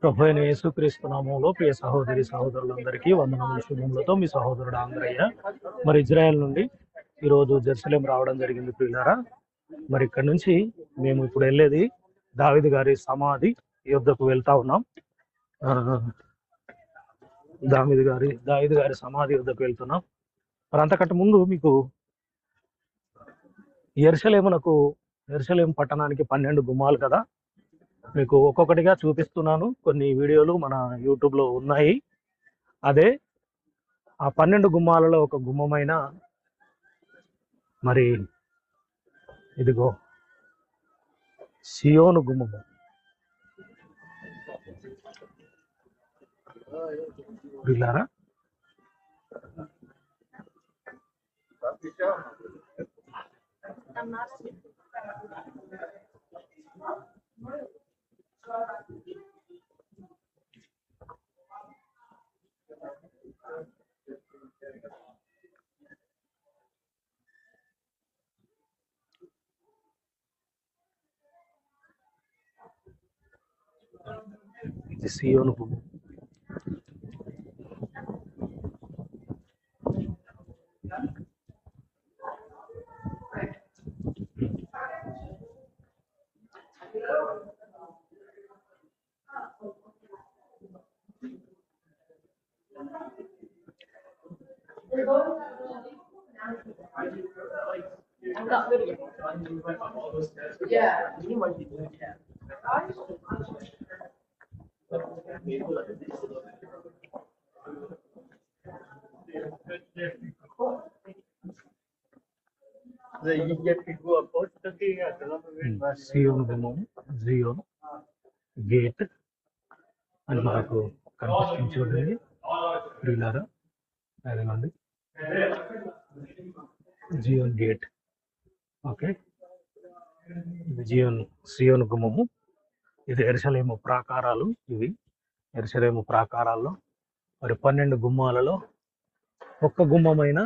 ప్రభు అయిన యేసుక్రీస్తు నామములో ప్రియ సహోదరి సహోదరులందరికీ వందనములు శుభములతో మీ సహోదరుడు ఆంధ్రయ్య. మరి ఇజ్రాయెల్ నుండి ఈరోజు జెరూసలేం రావడం జరిగింది ప్రియులారా. మరి ఇక్కడ నుంచి మేము ఇప్పుడు వెళ్ళేది దావీదు గారి సమాధి యుద్ధకు వెళ్తా ఉన్నాం. దావీదు గారి సమాధి యుద్ధకు వెళ్తున్నాం. మరి అంతకంటే ముందు మీకు యెరూషలేం పట్టణానికి 12 గుమ్మాలు కదా, మీకు ఒక్కొక్కటిగా చూపిస్తున్నాను. కొన్ని వీడియోలు మన యూట్యూబ్లో ఉన్నాయి. అదే ఆ 12 గుమ్మాలలో ఒక గుమ్మమైన మరి ఇదిగో సియోను గుమ్మము. ప్రియులారా, ఇది సియోను గుమ్మం. సియోను గుమ్మం, జియోన్ గేట్ అని మనకు కనిపిస్తుంది చూడండి ప్రియులారా. అదేనండి జియోన్ గేట్. ఓకే, ఇది సియోను గుమ్మము. ఇది యెరూషలేము ప్రాకారాలు. ఇవి యెరూషలేము ప్రాకారాల్లో మరి 12 గుమ్మాలలో ఒక్క గుమ్మమైన